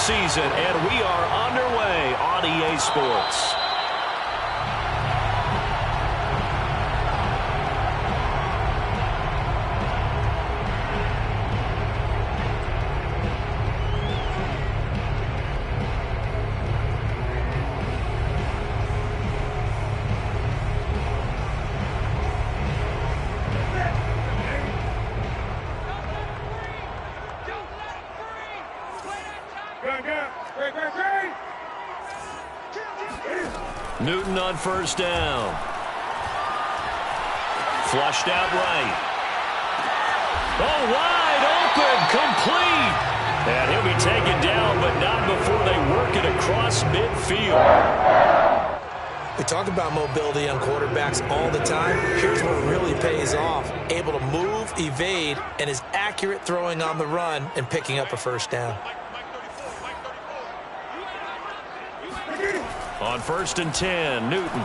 season, and we are underway on EA Sports. Newton on first down. Flushed out right. Oh, wide open, complete. And he'll be taken down, but not before they work it across midfield. We talk about mobility on quarterbacks all the time. Here's what really pays off. Able to move, evade, and is accurate throwing on the run and picking up a first down. On first and 10, Newton.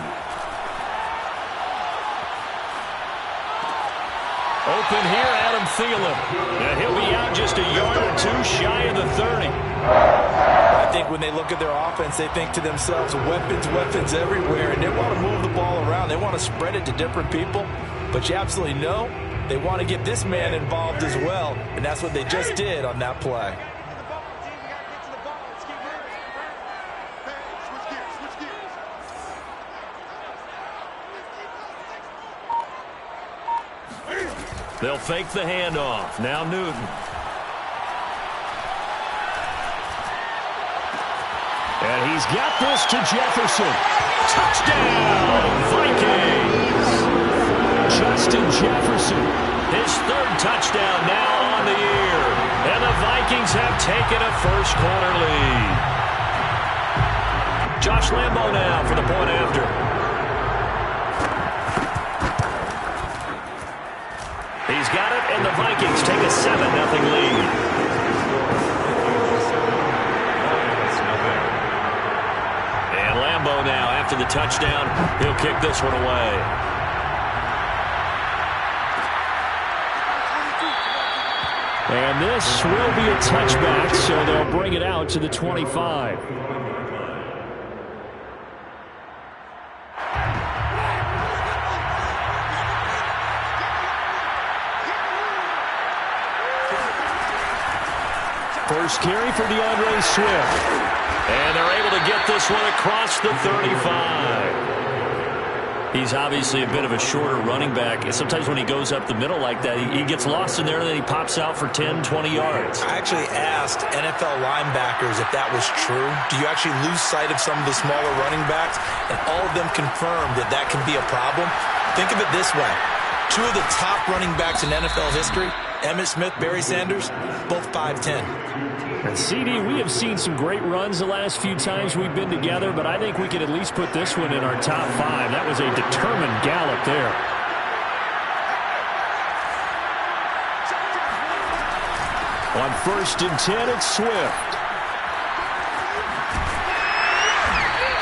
Open here, Adam Thielen. And he'll be out just a yard or two shy of the 30. I think when they look at their offense, they think to themselves, weapons everywhere, and they want to move the ball around. They want to spread it to different people. But you absolutely know they want to get this man involved as well, and that's what they just did on that play. They'll fake the handoff. Now Newton. And he's got this to Jefferson. Touchdown, Vikings! Justin Jefferson, his third touchdown now on the year. And the Vikings have taken a first-quarter lead. Josh Lambo now for the point after. He's got it, and the Vikings take a 7-0 lead. And Lambo now, after the touchdown, he'll kick this one away. And this will be a touchback, so they'll bring it out to the 25. First carry for DeAndre Swift. And they're able to get this one across the 35. He's obviously a bit of a shorter running back. And sometimes when he goes up the middle like that, he gets lost in there and then he pops out for 10, 20 yards. I actually asked NFL linebackers if that was true. Do you actually lose sight of some of the smaller running backs? And all of them confirmed that that can be a problem. Think of it this way. Two of the top running backs in NFL history, Emmitt Smith, Barry Sanders, both 5'10". And CD, we have seen some great runs the last few times we've been together, but I think we could at least put this one in our top 5. That was a determined gallop there. On first and 10, it's Swift.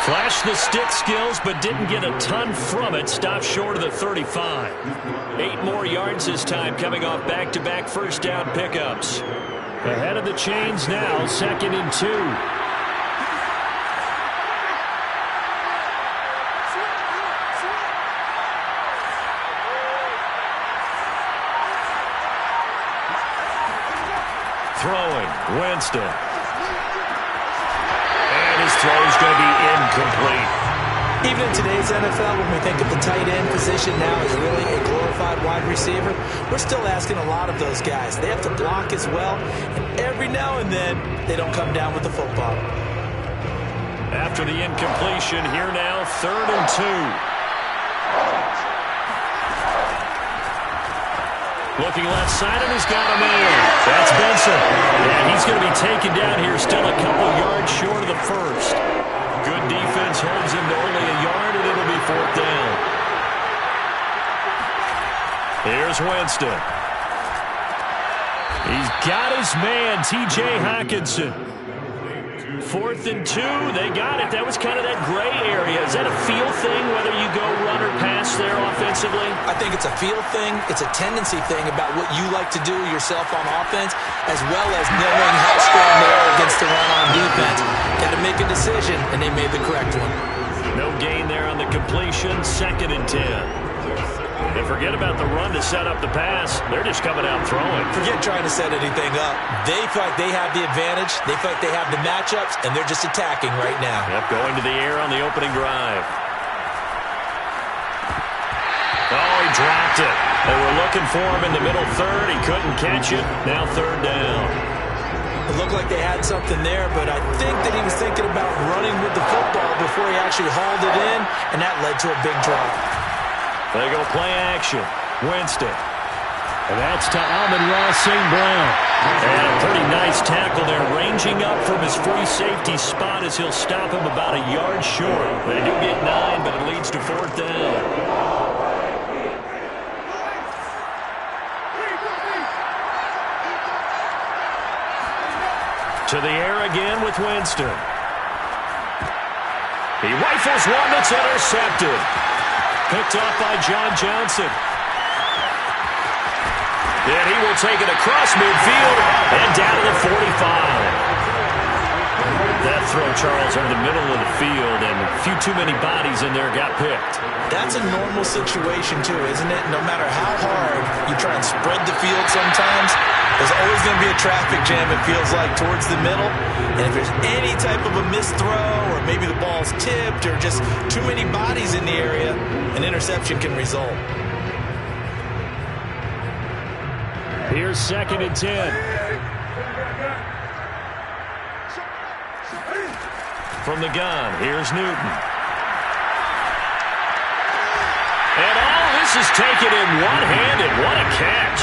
Flashed the stick skills, but didn't get a ton from it. Stopped short of the 35. 8 more yards this time, coming off back-to-back first down pickups. Ahead of the chains now, 2nd and 2. Throwing, Winston. And his throw is going to be incomplete. Even in today's NFL, when we think of the tight end position now as really a glorified wide receiver, we're still asking a lot of those guys. They have to block as well, and every now and then, they don't come down with the football. After the incompletion, here now, 3rd and 2. Looking left side, and he's got him in. That's Benson. And he's going to be taken down here, still a couple yards short of the first. Good defense holds him to only a yard, and it'll be 4th down. Here's Winston. He's got his man, T.J. Hockenson. 4th and 2. They got it. That was kind of that gray area. Is that a feel thing, whether you go run or pass there offensively? I think it's a feel thing. It's a tendency thing about what you like to do yourself on offense, as well as knowing how strong they are against the run on defense. Got to make a decision, and they made the correct one. No gain there on the completion. 2nd and 10. And forget about the run to set up the pass. They're just coming out throwing. Forget trying to set anything up. They feel like they have the advantage. They feel like they have the matchups, and they're just attacking right now. Yep, going to the air on the opening drive. Oh, he dropped it. They were looking for him in the middle third. He couldn't catch it. Now 3rd down. It looked like they had something there, but I think that he was thinking about running with the football before he actually hauled it in, and that led to a big drop. They go play action. Winston. And that's to Amon-Ra St. Brown. And a pretty nice tackle there, ranging up from his free safety spot as he'll stop him about a yard short. They do get 9, but it leads to 4th down. To the air again with Winston. He rifles one that's intercepted. Picked off by John Johnson. And he will take it across midfield and down to the 45. That throw, Charles, over the middle of the field, and a few too many bodies in there got picked. That's a normal situation, too, isn't it? No matter how hard you try and spread the field sometimes, there's always going to be a traffic jam, it feels like, towards the middle. And if there's any type of a missed throw, or maybe the ball's tipped, or just too many bodies in the area, an interception can result. Here's 2nd and 10. From the gun, here's Newton. And all this is taken in one-handed. What a catch.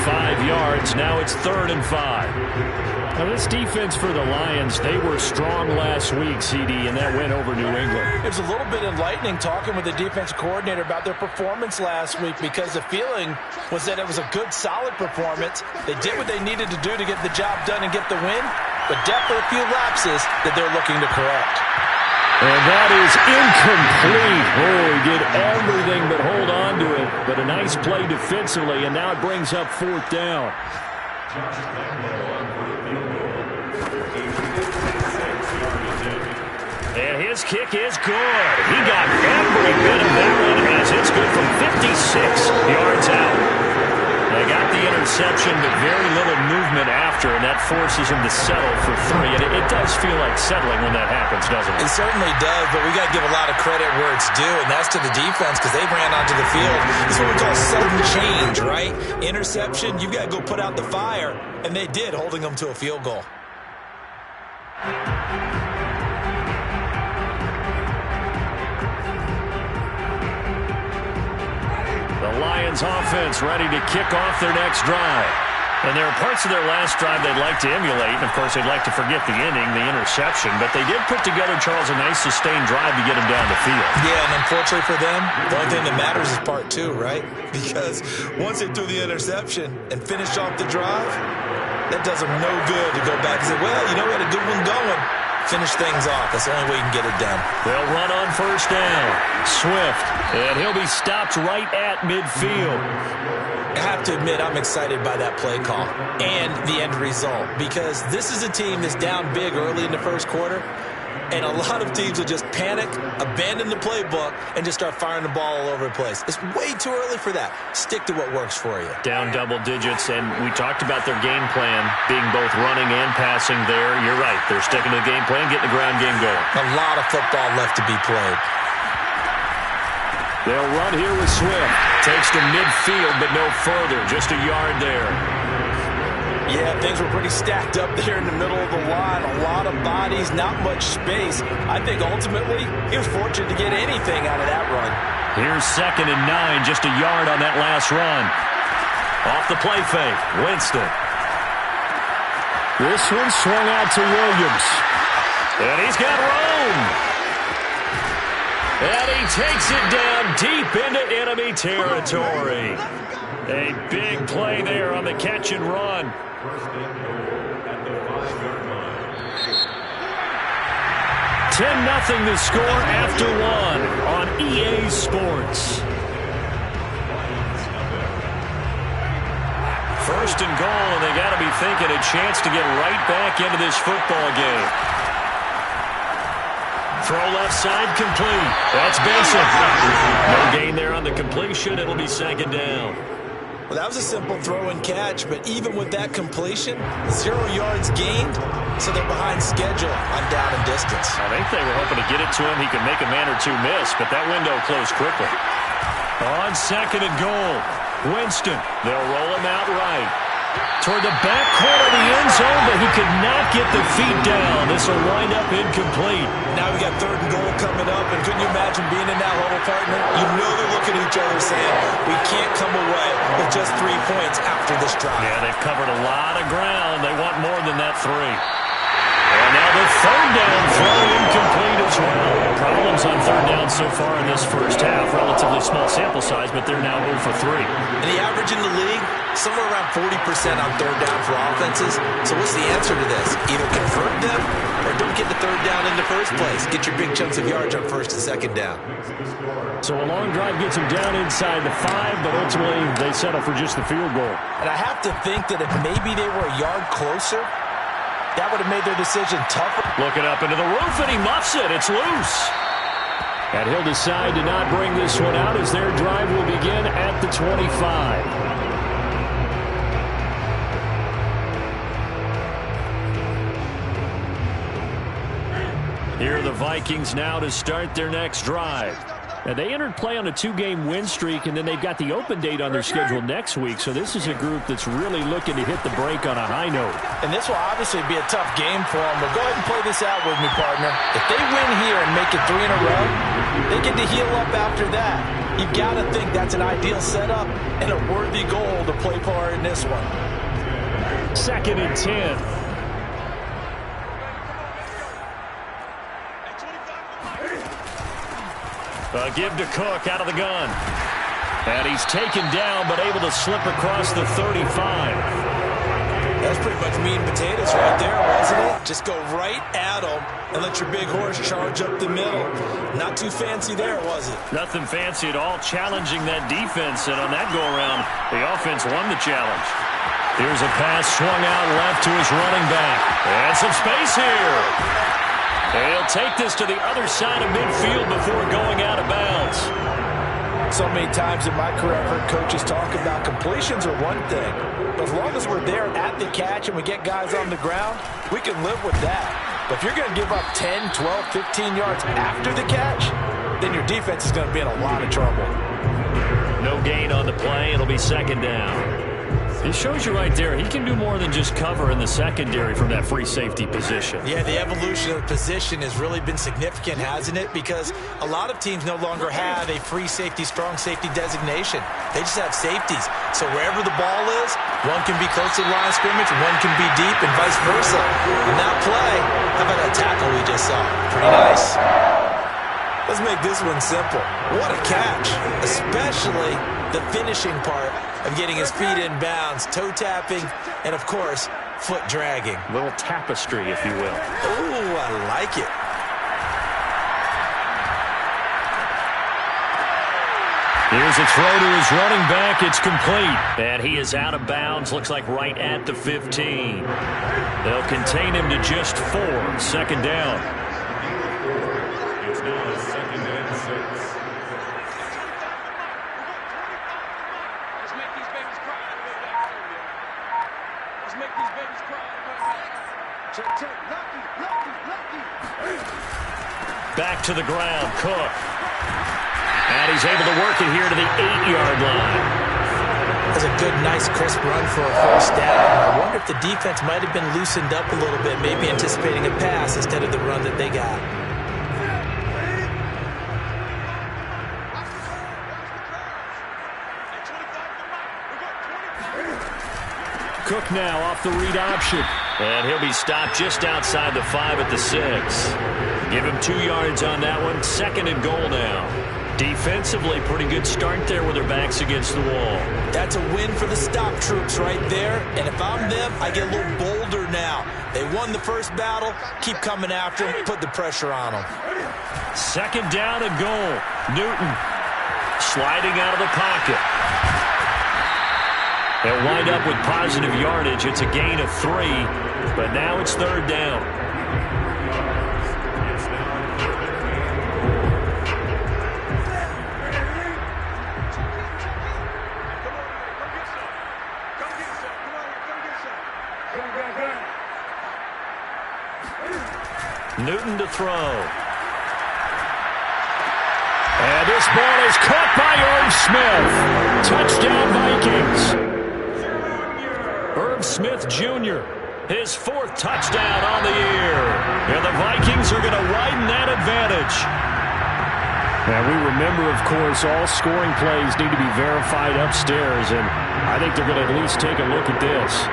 5 yards. Now it's 3rd and 5. Now this defense for the Lions, they were strong last week, CD, and that went over New England. It was a little bit enlightening talking with the defense coordinator about their performance last week, because the feeling was that it was a good, solid performance. They did what they needed to do to get the job done and get the win, but definitely a few lapses that they're looking to correct. And that is incomplete. Oh, he did everything but hold on to it. But a nice play defensively, and now it brings up 4th down. And his kick is good. He got every bit of that one as it's good from 56 yards out. They got the interception, but very little movement after, and that forces him to settle for 3. And it does feel like settling when that happens, doesn't it? It certainly does, but we got to give a lot of credit where it's due, and that's to the defense, because they ran onto the field. This is what we call sudden change, right? Interception, you've got to go put out the fire, and they did, holding them to a field goal. The Lions offense ready to kick off their next drive. And there are parts of their last drive they'd like to emulate. And, of course, they'd like to forget the inning, the interception. But they did put together, Charles, a nice sustained drive to get him down the field. Yeah, and unfortunately for them, the only thing that matters is part 2, right? Because once they threw the interception and finished off the drive, that does them no good to go back and say, well, we had a good one going. Finish things off. That's the only way you can get it done. They'll run on 1st down. Swift. And he'll be stopped right at midfield. I have to admit, I'm excited by that play call and the end result, because this is a team that's down big early in the first quarter, and a lot of teams will just panic, abandon the playbook, and just start firing the ball all over the place. It's way too early for that. Stick to what works for you. Down double digits, and we talked about their game plan being both running and passing there. You're right. They're sticking to the game plan, getting the ground game going. A lot of football left to be played. They'll run here with Swift. Takes to midfield, but no further. Just a yard there. Yeah, things were pretty stacked up there in the middle of the line. A lot of bodies, not much space. I think ultimately he was fortunate to get anything out of that run. Here's 2nd and 9, just a yard on that last run. Off the play fake, Winston. This one swung out to Williams. And he's got room. And he takes it down deep into enemy territory. A big play there on the catch and run. 10-0 the score after one on EA Sports. First and goal, and they got to be thinking a chance to get right back into this football game. Throw left side complete. That's Benson. No gain there on the completion. It'll be second down. Well, that was a simple throw and catch, but even with that completion, 0 yards gained, so they're behind schedule on down and distance. I think they were hoping to get it to him. He could make a man or two miss, but that window closed quickly. On second and goal, Winston. They'll roll him out right. Toward the back corner of the end zone, but he could not get the feet down. This will wind up incomplete. Now we got third and goal coming up, and couldn't you imagine being in that huddle, partner? You know they're looking at each other saying, we can't come away with just 3 points after this drive. Yeah, they've covered a lot of ground. They want more than that 3. And now the third down throw incomplete as well. Problems on third down so far in this first half. Relatively small sample size, but they're now 0 for 3. And the average in the league, somewhere around 40% on third down for offenses. So what's the answer to this? Either convert them or don't get the third down in the first place. Get your big chunks of yards on first and second down. So a long drive gets them down inside the 5, but ultimately they settle for just the field goal. And I have to think that if maybe they were a yard closer, that would have made their decision tougher. Looking up into the roof, and he muffs it. It's loose. And he'll decide to not bring this one out as their drive will begin at the 25. Here are the Vikings now to start their next drive. Now, they entered play on a 2-game win streak, and then they've got the open date on their schedule next week. So this is a group that's really looking to hit the break on a high note. And this will obviously be a tough game for them, but go ahead and play this out with me, partner. If they win here and make it 3 in a row, they get to heal up after that. You've got to think that's an ideal setup and a worthy goal to play for in this one. Second and 10. Give to Cook out of the gun. And he's taken down, but able to slip across the 35. That's pretty much meat and potatoes right there, wasn't it? Just go right at them and let your big horse charge up the middle. Not too fancy there, was it? Nothing fancy at all, challenging that defense. And on that go-around, the offense won the challenge. Here's a pass swung out left to his running back. And some space here. He'll take this to the other side of midfield before going out of bounds. So many times in my career, I've heard coaches talk about completions are one thing. But as long as we're there at the catch and we get guys on the ground, we can live with that. But if you're going to give up 10, 12, 15 yards after the catch, then your defense is going to be in a lot of trouble. No gain on the play. It'll be second down. It shows you right there, he can do more than just cover in the secondary from that free safety position. Yeah, the evolution of the position has really been significant, hasn't it? Because a lot of teams no longer have a free safety, strong safety designation. They just have safeties. So wherever the ball is, one can be close to the line of scrimmage, one can be deep, and vice versa. And that play, how about that tackle we just saw? Pretty nice. Let's make this one simple. What a catch, especially the finishing part of getting his feet in bounds, toe tapping, and of course, foot dragging. A little tapestry, if you will. Ooh, I like it. Here's a throw to his running back. It's complete. And he is out of bounds. Looks like right at the 15. They'll contain him to just 4. Second down. It's now a second and 6. Back to the ground, Cook. And he's able to work it here to the 8-yard line. That's a good, nice, crisp run for a first down. I wonder if the defense might have been loosened up a little bit, maybe anticipating a pass instead of the run that they got. Cook now off the read option. And he'll be stopped just outside the 5 at the 6. Give him 2 yards on that one. Second and goal now. Defensively, pretty good start there with their backs against the wall. That's a win for the stop troops right there. And if I'm them, I get a little bolder now. They won the first battle. Keep coming after them. Put the pressure on them. Second down and goal. Newton sliding out of the pocket. They'll wind up with positive yardage. It's a gain of 3, but now it's third down. Newton to throw. And this ball is caught by Irv Smith. Touchdown, Vikings. Irv Smith Jr., his 4th touchdown on the year. And the Vikings are going to widen that advantage. And we remember, of course, all scoring plays need to be verified upstairs, and I think they're going to at least take a look at this.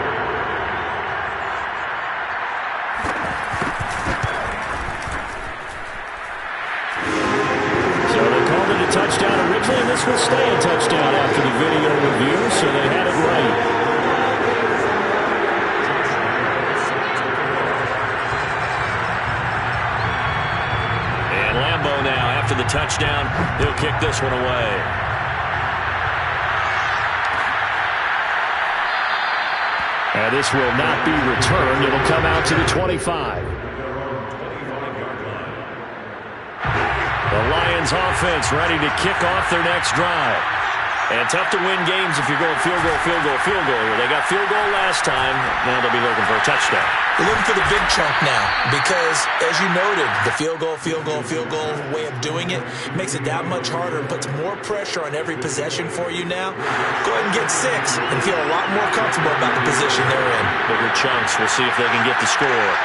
Touchdown originally, and this will stay a touchdown after the video review, so they had it right. And Lambeau now, after the touchdown, he'll kick this one away. And this will not be returned. It'll come out to the 25. The Lions offense ready to kick off their next drive. And tough to win games if you're going field goal here. They got field goal last time. Now they'll be looking for a touchdown. They're looking for the big chunk now because, as you noted, the field goal way of doing it makes it that much harder and puts more pressure on every possession for you now. Go ahead and get 6 and feel a lot more comfortable about the position they're in. Bigger chunks. We'll see if they can get the score.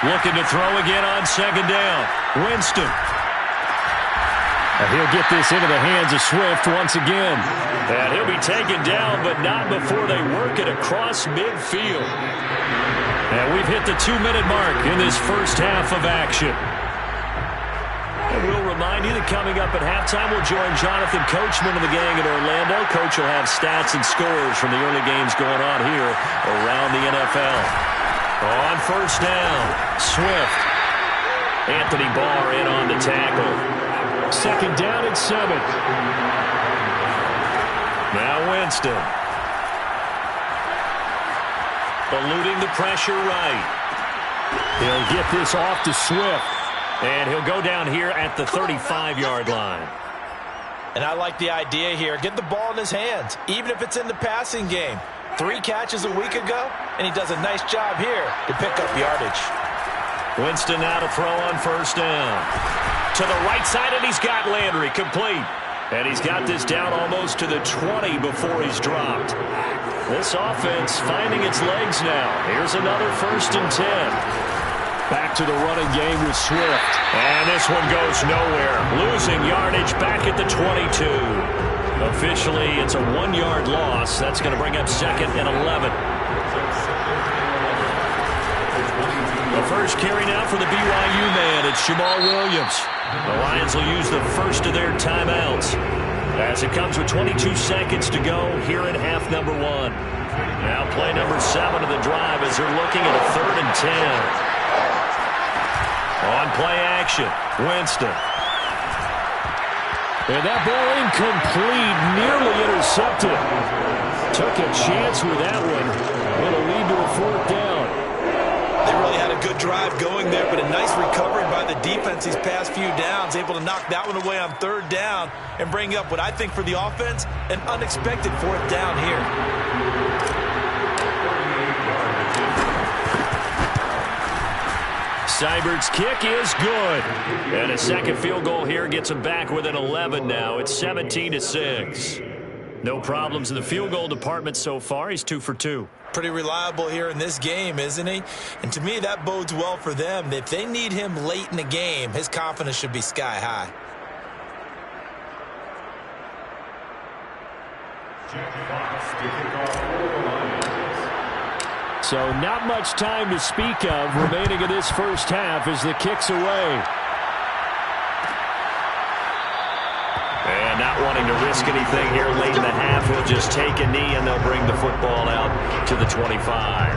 Looking to throw again on second down. Winston. And he'll get this into the hands of Swift once again. And he'll be taken down, but not before they work it across midfield. And we've hit the 2-minute mark in this first half of action. And we'll remind you that coming up at halftime, we'll join Jonathan Coachman and the gang in Orlando. Coach will have stats and scores from the early games going on here around the NFL. On first down, Swift. Anthony Barr in on the tackle. Second down and 7. Now Winston. Eluding the pressure right. He'll get this off to Swift. And he'll go down here at the 35-yard line. And I like the idea here. Get the ball in his hands, even if it's in the passing game. 3 catches a week ago, and he does a nice job here to pick up yardage. Winston now to throw on first down. To the right side, and he's got Landry complete. And he's got this down almost to the 20 before he's dropped. This offense finding its legs now. Here's another 1st and 10. Back to the running game with Swift. And this one goes nowhere. Losing yardage back at the 22. Officially, it's a 1-yard loss. That's going to bring up 2nd and 11. The first carry now for the BYU man. It's Jamal Williams. The Lions will use the first of their timeouts as it comes with 22 seconds to go here in half number 1. Now play number 7 of the drive as they're looking at a 3rd and 10. On play action, Winston. And that ball incomplete, nearly intercepted. Took a chance with that one. It'll lead to a 4th down. They really had a good drive going there, but a nice recovery by the defense these past few downs. Able to knock that one away on 3rd down and bring up what I think for the offense, an unexpected 4th down here. Seibert's kick is good. And a second field goal here gets him back within 11 now. It's 17-6. No problems in the field goal department so far. He's 2 for 2. Pretty reliable here in this game, isn't he? And to me, that bodes well for them. If they need him late in the game, his confidence should be sky high. So not much time to speak of remaining in this first half as the kick's away. not wanting to risk anything here late in the half, he'll just take a knee and they'll bring the football out to the 25.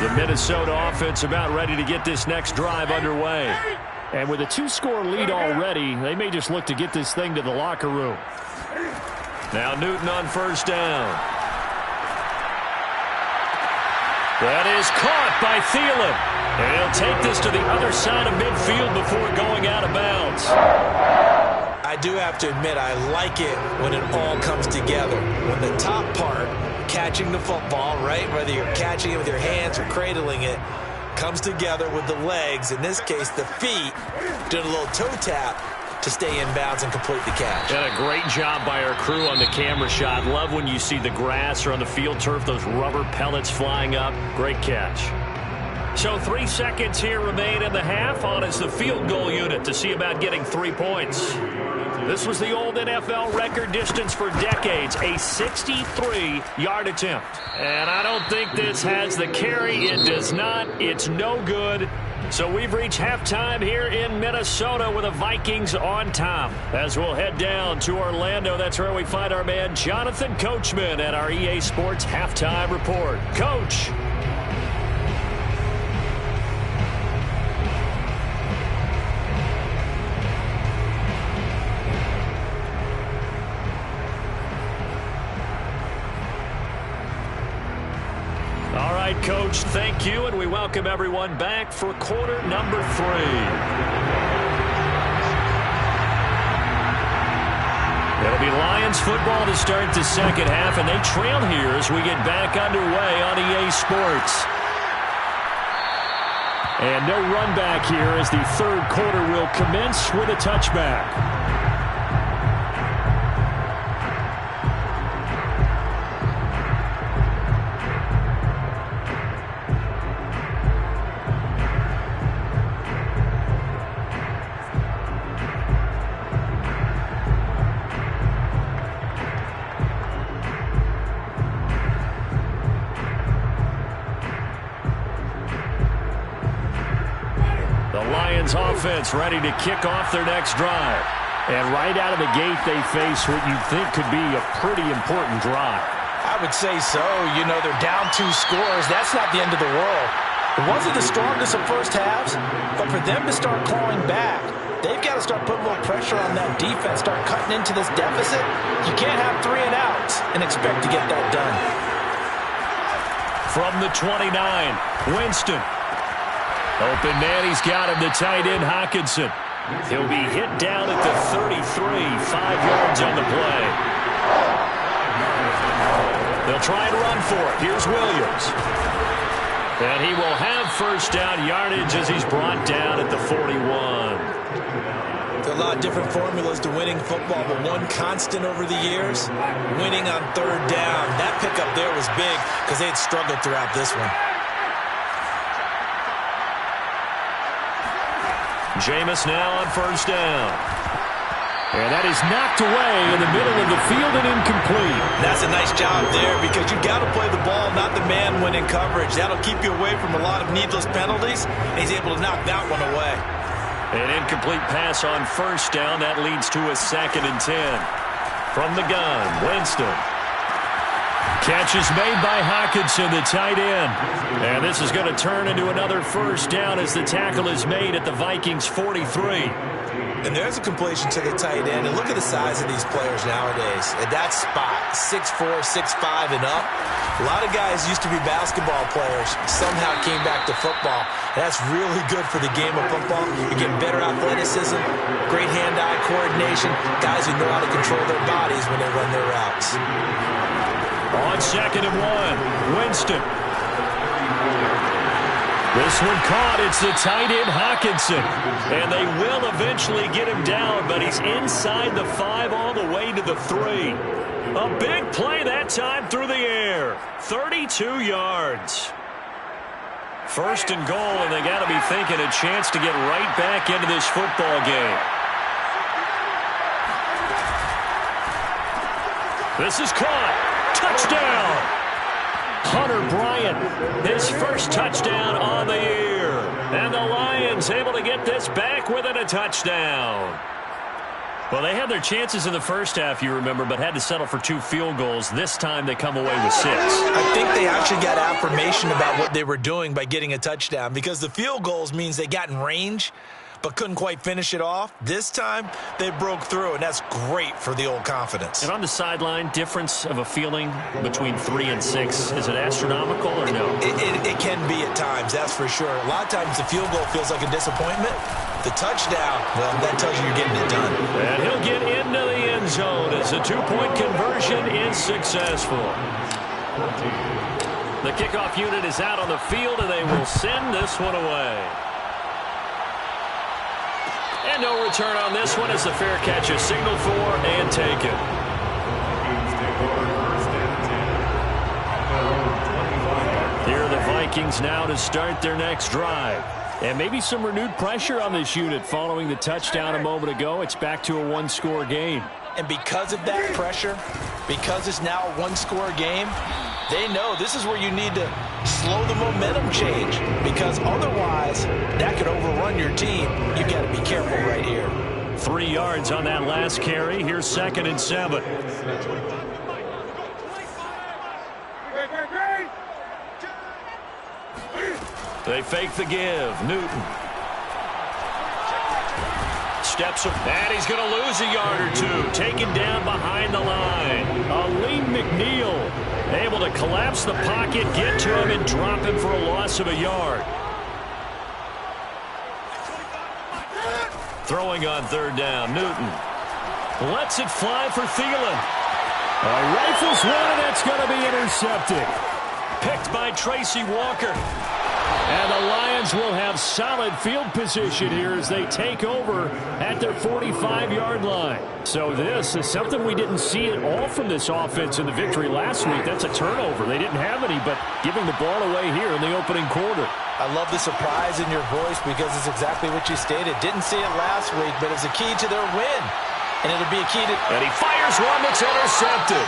The Minnesota offense about ready to get this next drive underway. And with a 2-score lead already, they may just look to get this thing to the locker room. Now Newton on first down. That is caught by Thielen. And he'll take this to the other side of midfield before going out of bounds. I do have to admit, I like it when it all comes together. When the top part, catching the football, right, whether you're catching it with your hands or cradling it, comes together with the legs, in this case the feet, doing a little toe tap to stay in bounds and complete the catch. And a great job by our crew on the camera shot. Love when you see the grass or on the field turf, those rubber pellets flying up. Great catch. So 3 seconds here remain in the half. On is the field goal unit to see about getting 3 points. This was the old NFL record distance for decades, a 63-yard attempt. And I don't think this has the carry. It does not. It's no good. So we've reached halftime here in Minnesota with the Vikings on top. As we'll head down to Orlando, that's where we find our man Jonathan Coachman at our EA Sports Halftime Report. Coach. All right, Coach, thank you, and we welcome everyone back for quarter number 3. It'll be Lions football to start the second half, and they trail here as we get back underway on EA Sports. And no run back here as the third quarter will commence with a touchback. Offense ready to kick off their next drive. And right out of the gate, they face what you think could be a pretty important drive. I would say so. You know, they're down 2 scores. That's not the end of the world. It wasn't the strongest of first halves, but for them to start clawing back, they've got to start putting a little pressure on that defense, start cutting into this deficit. You can't have 3 and outs and expect to get that done. From the 29, Winston. Open man, he's got him, the tight end, Hockenson. He'll be hit down at the 33, 5 yards on the play. They'll try and run for it. Here's Williams. And he will have first down yardage as he's brought down at the 41. There are a lot of different formulas to winning football, but one constant over the years, winning on third down. That pickup there was big because they had struggled throughout this one. Jameis now on first down. And that is knocked away in the middle of the field and incomplete. That's a nice job there because you got to play the ball, not the man when in coverage. That'll keep you away from a lot of needless penalties, and he's able to knock that one away. An incomplete pass on first down. That leads to a 2nd and 10. From the gun, Winston. Catch is made by Hockenson, the tight end. And this is going to turn into another first down as the tackle is made at the Vikings 43. And there's a completion to the tight end. And look at the size of these players nowadays. At that spot, 6'4", 6'5", and up. A lot of guys used to be basketball players, somehow came back to football. That's really good for the game of football. You're getting better athleticism, great hand-eye coordination, guys who know how to control their bodies when they run their routes. On 2nd and 1, Winston. This one caught. It's the tight end, Hockenson. And they will eventually get him down, but he's inside the 5 all the way to the 3. A big play that time through the air. 32 yards. First and goal, and they got to be thinking a chance to get right back into this football game. This is caught. Touchdown! Hunter Bryant, his first touchdown on the year. And the Lions able to get this back within a touchdown. Well, they had their chances in the first half, you remember, but had to settle for 2 field goals. This time they come away with 6. I think they actually got affirmation about what they were doing by getting a touchdown, because the field goals means they got in range but couldn't quite finish it off. This time they broke through, and that's great for the old confidence. And on the sideline, difference of a feeling between 3 and 6, is it astronomical or no? It can be at times, that's for sure. A lot of times the field goal feels like a disappointment. The touchdown, well, that tells you you're getting it done. And he'll get into the end zone as the 2-point conversion is successful. The kickoff unit is out on the field, and they will send this one away. And no return on this one as the fair catch is signaled for and taken. Here are the Vikings now to start their next drive. And maybe some renewed pressure on this unit following the touchdown a moment ago. It's back to a 1-score game. And because of that pressure, because it's now a 1-score game, they know this is where you need to slow the momentum change, because otherwise that could overrun your team. You've got to be careful right here. 3 yards on that last carry. Here's 2nd and 7. They fake the give. Newton steps up, and he's going to lose a yard or 2. Taken down behind the line. Aleem McNeil able to collapse the pocket, get to him, and drop him for a loss of a yard. Throwing on 3rd down, Newton lets it fly for Thielen. Rifles one, and that's going to be intercepted. Picked by Tracy Walker. And the Lions will have solid field position here as they take over at their 45-yard line. So this is something we didn't see at all from this offense in the victory last week. That's a turnover. They didn't have any, but giving the ball away here in the opening quarter. I love the surprise in your voice, because it's exactly what you stated. Didn't see it last week, but it's a key to their win. And it'll be a key to... And he fires one that's intercepted.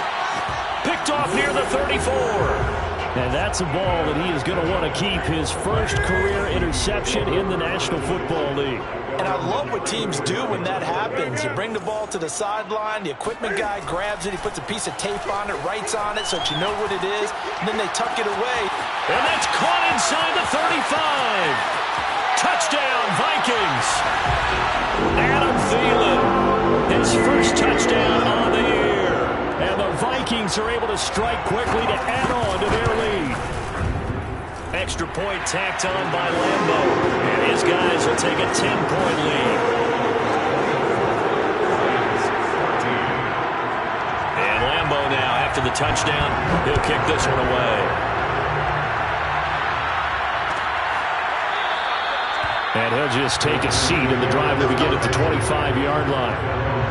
Picked off near the 34. And that's a ball that he is going to want to keep, his first career interception in the National Football League. And I love what teams do when that happens. You bring the ball to the sideline, the equipment guy grabs it, he puts a piece of tape on it, writes on it so that you know what it is, and then they tuck it away. And that's caught inside the 35. Touchdown, Vikings. Adam Thielen, his first touchdown on the year. And the Vikings are able to strike quickly to add on to their lead. Extra point tacked on by Lambeau. And his guys will take a 10-point lead. And Lambeau now, after the touchdown, he'll kick this one away. And he'll just take a seat, and the drive will begin at the 25-yard line.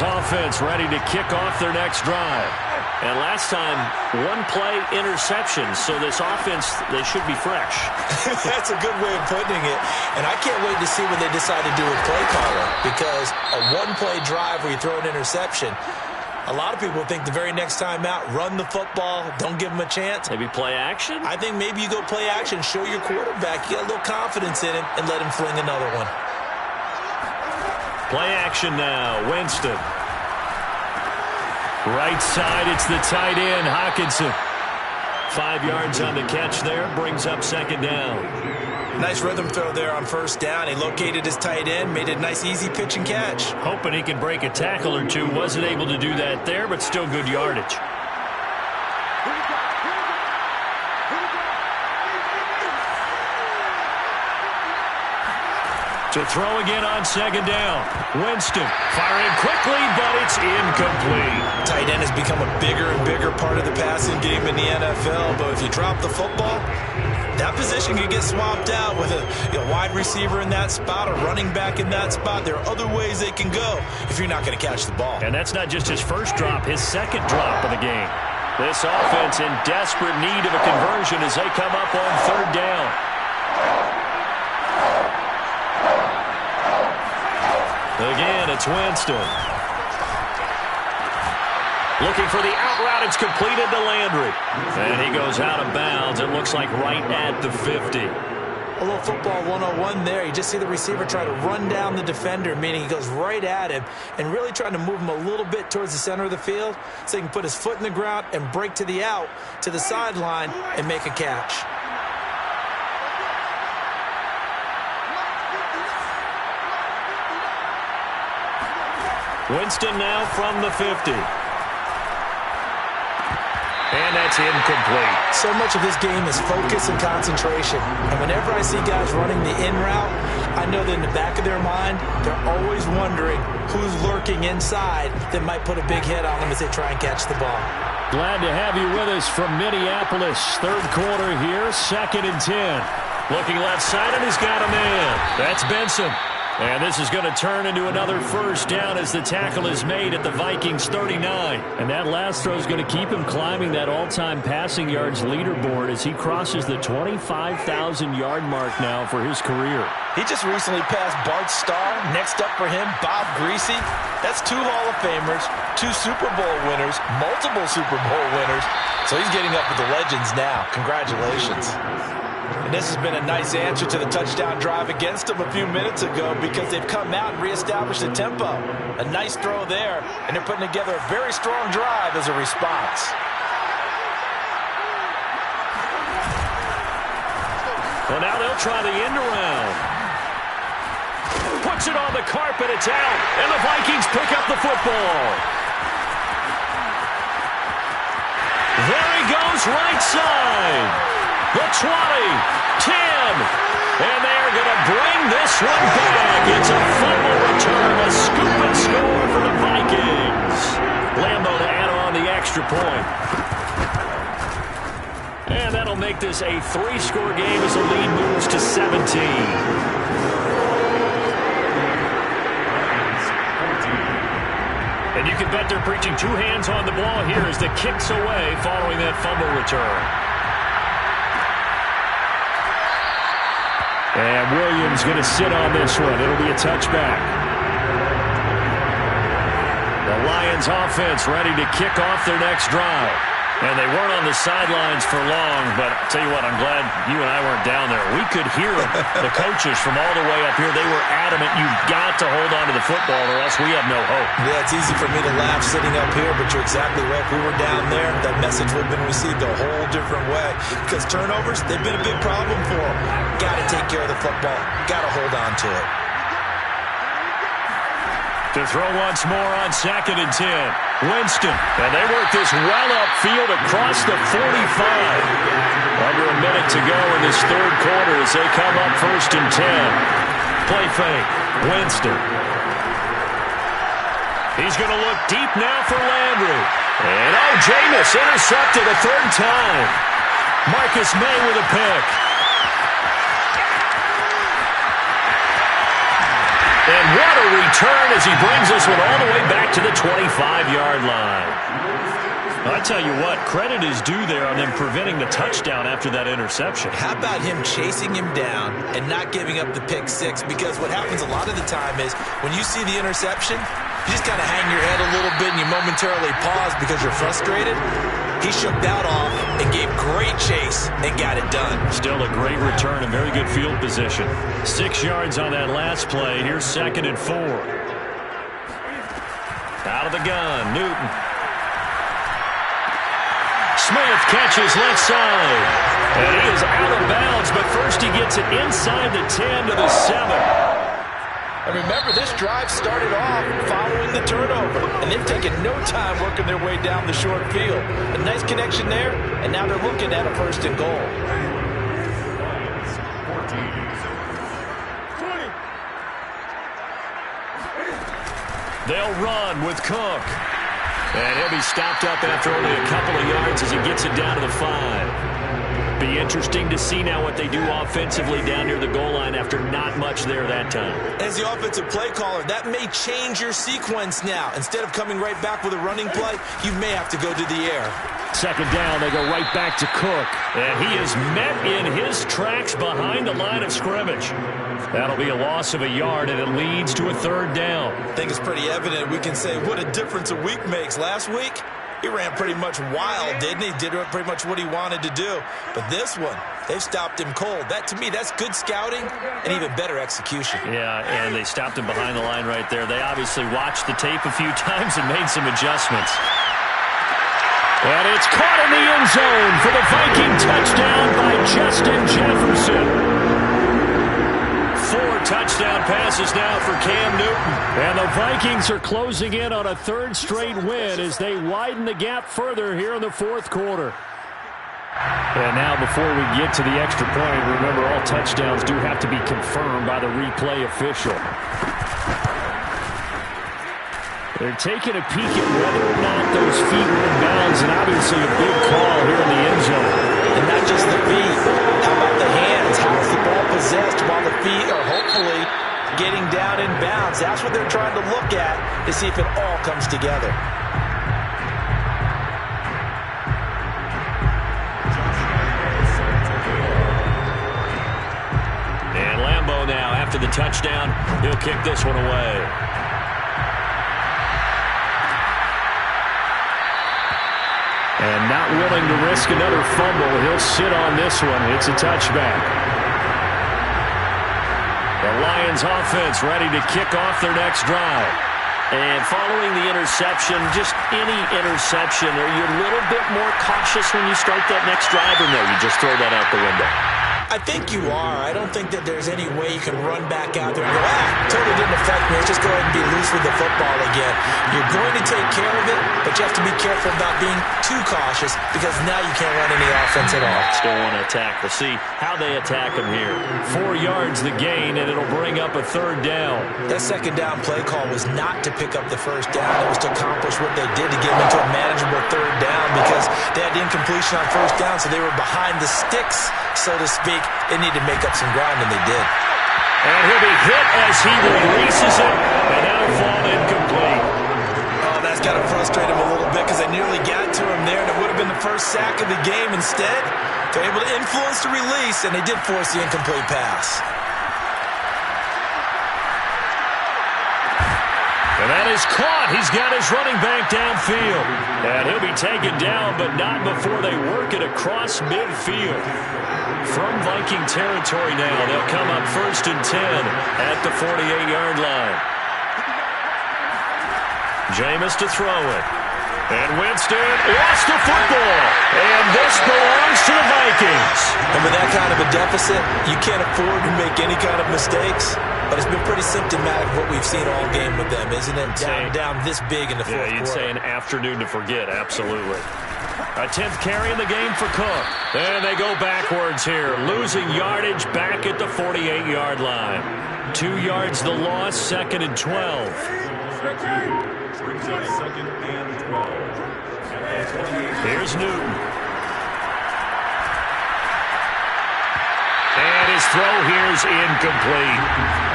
Offense ready to kick off their next drive. And last time, 1-play interception. So this offense, they should be fresh. That's a good way of putting it. And I can't wait to see what they decide to do with play caller, because a 1-play drive where you throw an interception, a lot of people think the very next time out, run the football, don't give them a chance. Maybe play action? I think maybe you go play action, show your quarterback, you got a little confidence in him, and let him fling another one. Play action now, Winston. Right side, it's the tight end, Hockenson. 5 yards on the catch there, brings up 2nd down. Nice rhythm throw there on 1st down. He located his tight end, made it a nice easy pitch and catch. Hoping he can break a tackle or two. Wasn't able to do that there, but still good yardage. To throw again on 2nd down. Winston firing quickly, but it's incomplete. Tight end has become a bigger and bigger part of the passing game in the NFL, but if you drop the football, that position can get swapped out with a wide receiver in that spot, a running back in that spot. There are other ways they can go if you're not going to catch the ball. And that's not just his first drop, his 2nd drop of the game. This offense in desperate need of a conversion as they come up on 3rd down. Again, it's Winston. Looking for the out route. It's completed to Landry. And he goes out of bounds. It looks like right at the 50. A little football 101 there. You just see the receiver try to run down the defender, meaning he goes right at him and really trying to move him a little bit towards the center of the field so he can put his foot in the ground and break to the out, to the sideline, and make a catch. Winston now from the 50. And that's incomplete. So much of this game is focus and concentration. And whenever I see guys running the in route, I know that in the back of their mind, they're always wondering who's lurking inside that might put a big hit on them as they try and catch the ball. Glad to have you with us from Minneapolis. Third quarter here, 2nd and 10. Looking left side, and he's got a man. That's Benson. And this is going to turn into another first down as the tackle is made at the Vikings 39. And that last throw is going to keep him climbing that all-time passing yards leaderboard as he crosses the 25,000-yard mark now for his career. He just recently passed Bart Starr. Next up for him, Bob Greasy. That's 2 Hall of Famers, 2 Super Bowl winners, multiple Super Bowl winners. So he's getting up with the legends now. Congratulations. And this has been a nice answer to the touchdown drive against them a few minutes ago because they've come out and reestablished the tempo. A nice throw there, and they're putting together a very strong drive as a response. Well, now they'll try the end around. Puts it on the carpet, it's out, and the Vikings pick up the football. There he goes, right side. The 20, 10, and they're going to bring this one back. It's a fumble return, a scoop and score for the Vikings. Lambo to add on the extra point. And that'll make this a 3-score game as the lead moves to 17. And you can bet they're preaching 2 hands on the ball here as the kick's away following that fumble return. And Williams going to sit on this one. It'll be a touchback. The Lions offense ready to kick off their next drive. And they weren't on the sidelines for long, but I'll tell you what, I'm glad you and I weren't down there. We could hear the coaches from all the way up here. They were adamant, you've got to hold on to the football or else we have no hope. Yeah, it's easy for me to laugh sitting up here, but you're exactly right. If we were down there, that message would have been received a whole different way. Because turnovers, they've been a big problem for them. Got to take care of the football. Got to hold on to it. To throw once more on 2nd and 10. Winston. And they work this well upfield across the 45. Under a minute to go in this third quarter as they come up 1st and 10. Play fake. Winston. He's going to look deep now for Landry. And Jameis intercepted a 3rd time. Marcus May with a pick. And what a return as he brings this one all the way back to the 25-yard line. I tell you what, credit is due there on them preventing the touchdown after that interception. How about him chasing him down and not giving up the pick 6? Because what happens a lot of the time is when you see the interception, you just kind of hang your head a little bit and you momentarily pause because you're frustrated. He shook that off and gave great chase and got it done. Still a great return and very good field position. 6 yards on that last play. Here's 2nd and 4. Out of the gun, Newton. Smith catches left side. And he is out of bounds, but first he gets it inside the 10 to the 7. And remember, this drive started off following the turnover, and they've taken no time working their way down the short field. A nice connection there, and now they're looking at a 1st and goal. They'll run with Cook. And he'll be stopped up after only a couple of yards as he gets it down to the 5. Be interesting to see now what they do offensively down near the goal line after not much there that time. As the offensive play caller, that may change your sequence now. Instead of coming right back with a running play, you may have to go to the air. Second down, they go right back to Cook. And he is met in his tracks behind the line of scrimmage. That'll be a loss of a yard, and it leads to a third down. I think it's pretty evident. We can say what a difference a week makes. Last week, he ran pretty much wild, didn't he? Did pretty much what he wanted to do. But this one, they've stopped him cold. That, to me, that's good scouting and even better execution. Yeah, and they stopped him behind the line right there. They obviously watched the tape a few times and made some adjustments. And it's caught in the end zone for the Viking touchdown by Justin Jefferson. 4 touchdown passes now for Cam Newton. And the Vikings are closing in on a third straight win as they widen the gap further here in the fourth quarter. And now before we get to the extra point, remember all touchdowns do have to be confirmed by the replay official. They're taking a peek at whether or not those feet were in bounds, and obviously a big call here in the end zone. And not just the feet. How about the hands? How's the ball possessed while the feet are hopefully getting down in bounds? That's what they're trying to look at to see if it all comes together. And Lambeau now, after the touchdown, he'll kick this one away. And not willing to risk another fumble, he'll sit on this one. It's a touchback. The Lions offense ready to kick off their next drive. And following the interception, just any interception, are you a little bit more cautious when you start that next drive, or no, you just throw that out the window? I think you are. I don't think that there's any way you can run back out there and go, totally didn't affect me. Let's just go ahead and be loose with the football again. You're going to take care of it, but you have to be careful about being too cautious because now you can't run any offense at all. Still want to attack. We'll see how they attack him here. 4 yards the gain, and it'll bring up a third down. That second down play call was not to pick up the first down. It was to accomplish what they did to get them into a manageable third down because they had incompletion on first down, so they were behind the sticks, so to speak. They need to make up some ground, and they did. And he'll be hit as he releases it, and that'll fall incomplete. Oh, that's got to frustrate him a little bit because they nearly got to him there, and it would have been the first sack of the game. Instead, they're able to influence the release, and they did force the incomplete pass. And that is caught. He's got his running back downfield. And he'll be taken down, but not before they work it across midfield. From Viking territory now, they'll come up 1st and 10 at the 48-yard line. Jameis to throw it. And Winston lost the football. And this belongs to the Vikings. And with that kind of a deficit, you can't afford to make any kind of mistakes. But it's been pretty symptomatic of what we've seen all game with them, isn't it? Down this big in the fourth quarter. Yeah, you'd say an afternoon to forget, absolutely. A 10th carry in the game for Cook. And they go backwards here, losing yardage back at the 48-yard line. 2 yards the loss, 2nd and 12. Here's Newton. And his throw here's incomplete.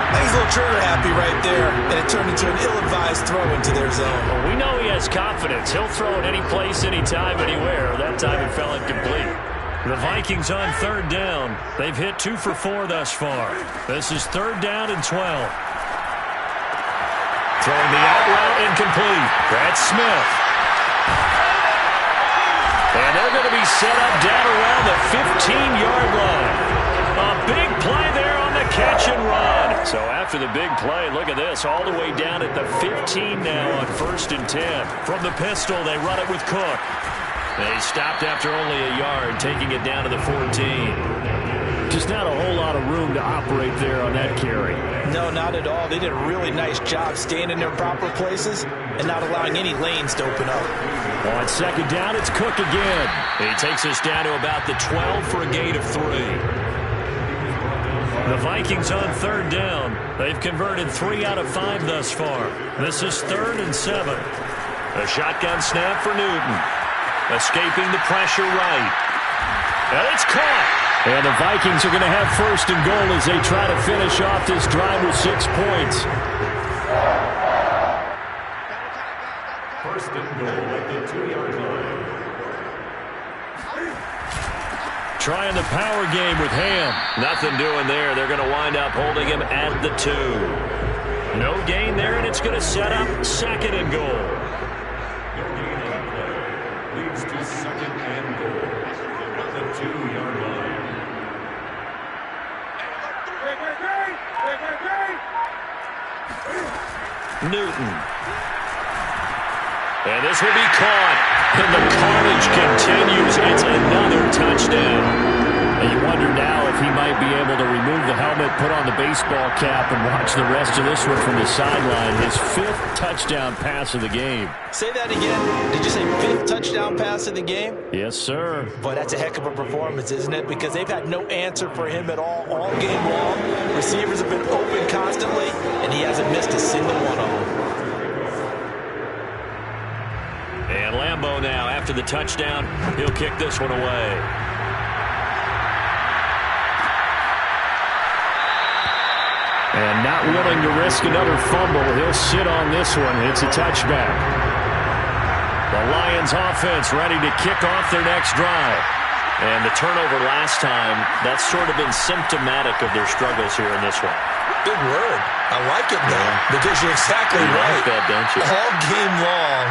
He's a little trigger happy right there, and it turned into an ill-advised throw into their zone. Well, we know he has confidence. He'll throw it any place, anytime, anywhere. That time it fell incomplete. The Vikings on 3rd down. They've hit 2 for 4 thus far. This is 3rd down and 12. Throwing the out route incomplete. That's Smith. And they're going to be set up down around the 15-yard line. A big play there on the catch and run. So after the big play, look at this, all the way down at the 15 now on 1st and 10. From the pistol, they run it with Cook. They stopped after only a yard, taking it down to the 14. Just not a whole lot of room to operate there on that carry. No, not at all. They did a really nice job staying in their proper places and not allowing any lanes to open up. On 2nd down, it's Cook again. He takes us down to about the 12 for a gain of 3. The Vikings on 3rd down. They've converted 3 out of 5 thus far. This is 3rd and 7. A shotgun snap for Newton. Escaping the pressure right. And it's caught. And the Vikings are going to have 1st and goal as they try to finish off this drive with 6 points. 1st and goal at the 2-yard line. trying the power game with Ham. Nothing doing there. They're going to wind up holding him at the 2. No gain there, and it's going to set up 2nd and goal. No gain on the play. Leads to 2nd and goal. At the 2-yard line. Newton. And this will be caught. And the carnage continues. It's another touchdown. And you wonder now if he might be able to remove the helmet, put on the baseball cap, and watch the rest of this one from the sideline. His 5th touchdown pass of the game. Say that again. Did you say 5th touchdown pass of the game? Yes, sir. Boy, that's a heck of a performance, isn't it? Because they've had no answer for him at all game long. Receivers have been open constantly, and he hasn't missed a single one of them. And Lambeau now, after the touchdown, he'll kick this one away. And not willing to risk another fumble, he'll sit on this one. It's a touchback. The Lions offense ready to kick off their next drive. And the turnover last time, that's sort of been symptomatic of their struggles here in this one. Good word. I like it, though, because you're exactly right. You like that, don't you? All game long,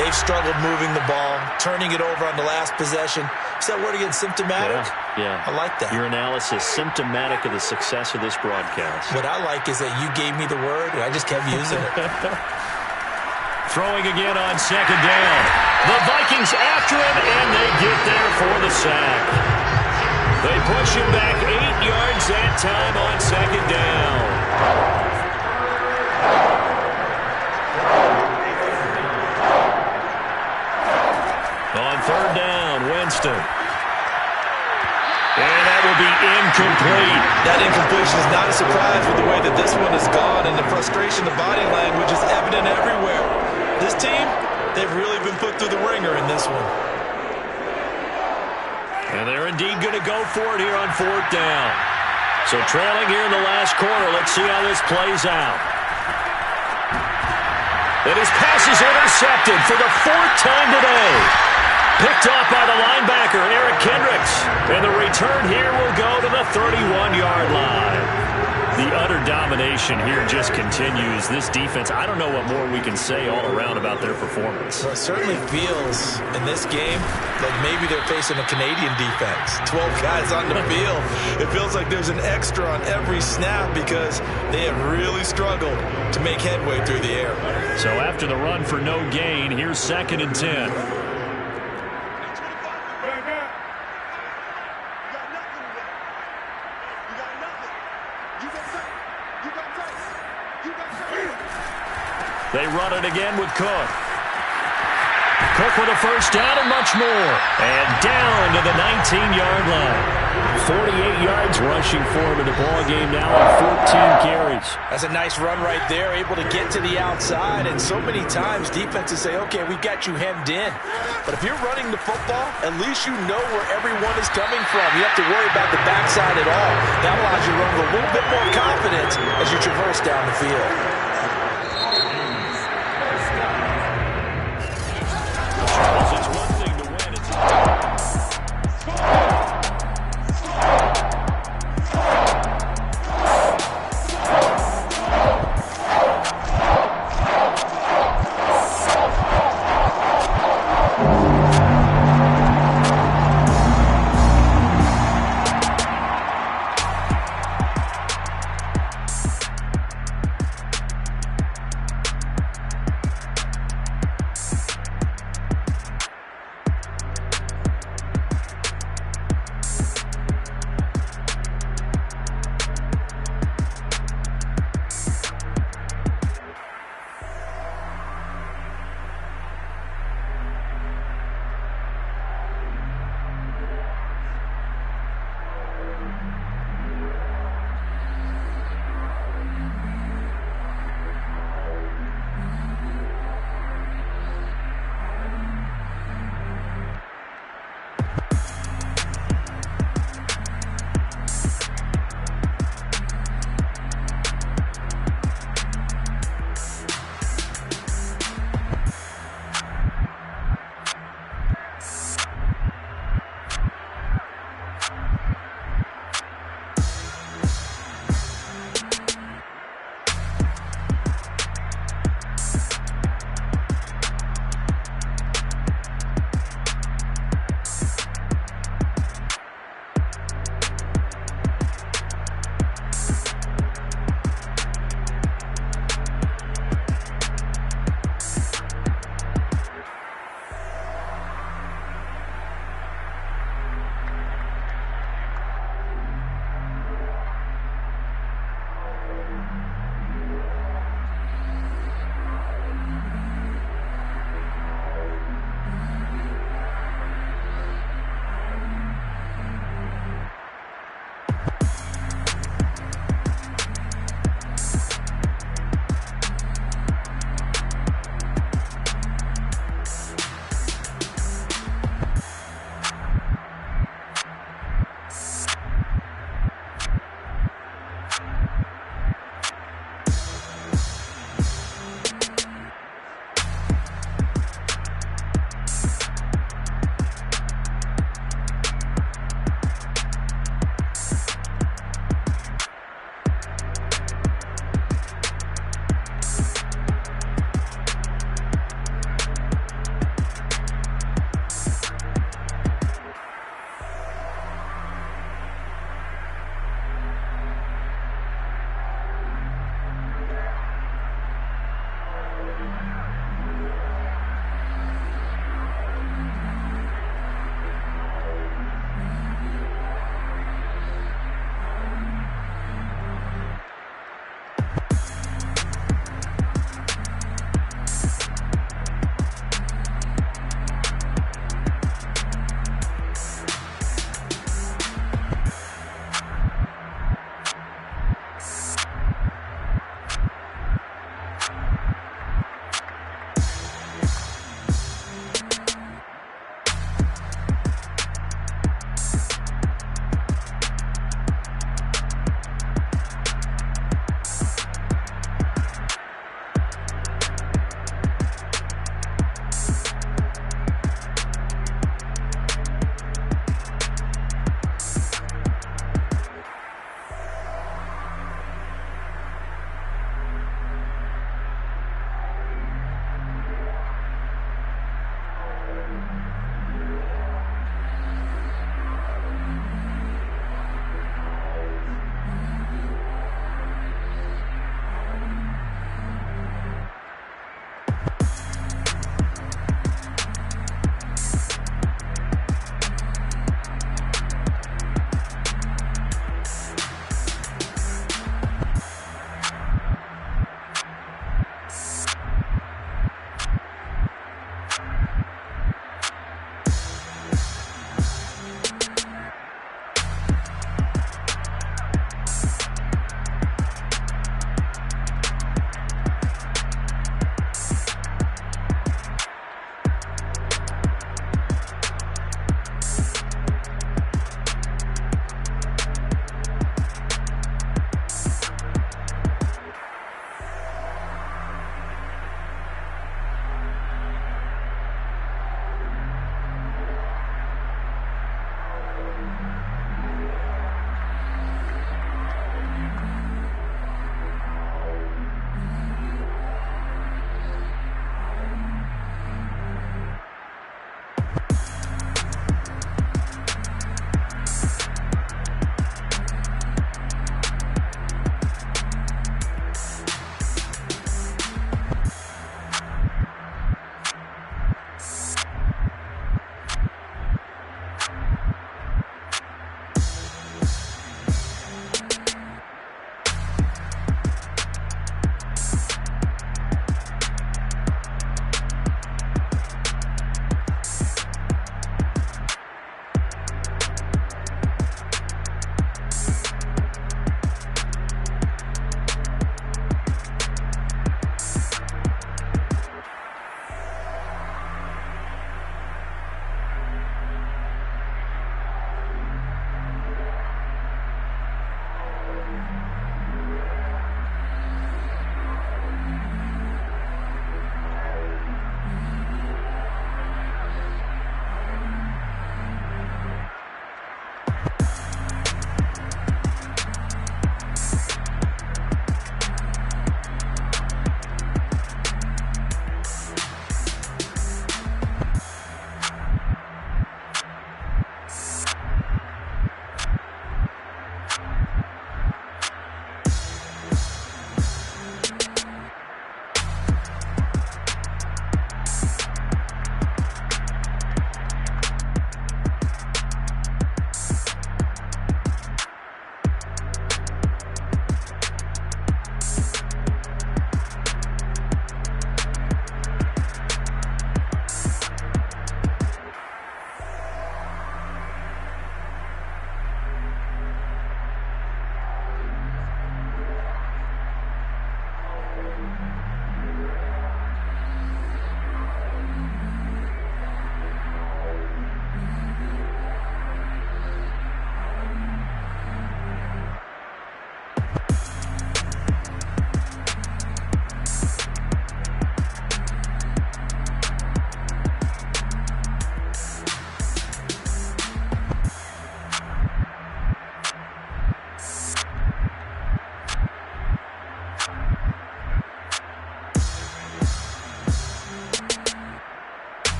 they've struggled moving the ball, turning it over on the last possession. Is that word again, symptomatic? Yeah. I like that. Your analysis, symptomatic of the success of this broadcast. What I like is that you gave me the word, and I just kept using it. Throwing again on 2nd down. The Vikings after him, and they get there for the sack. They push him back 8 yards that time on 2nd down. On 3rd down, Winston. And that will be incomplete. That incompletion is not a surprise with the way that this one has gone, and the frustration, the body language is evident everywhere. This team, they've really been put through the ringer in this one. And they're indeed going to go for it here on 4th down. So trailing here in the last quarter, let's see how this plays out. And his pass is intercepted for the 4th time today. Picked off by the linebacker, Eric Kendricks. And the return here will go to the 31-yard line. The utter domination here just continues. This defense, I don't know what more we can say all around about their performance. Well, it certainly feels in this game like maybe they're facing a Canadian defense. 12 guys on the field. It feels like there's an extra on every snap because they have really struggled to make headway through the air. So after the run for no gain, here's 2nd and 10. They run it again with Cook. Cook with a 1st down and much more. And down to the 19-yard line. 48 yards rushing for him in the ballgame now on 14 carries. That's a nice run right there, able to get to the outside. And so many times defenses say, okay, we've got you hemmed in. But if you're running the football, at least you know where everyone is coming from. You have to worry about the backside at all. That allows you to run with a little bit more confidence as you traverse down the field.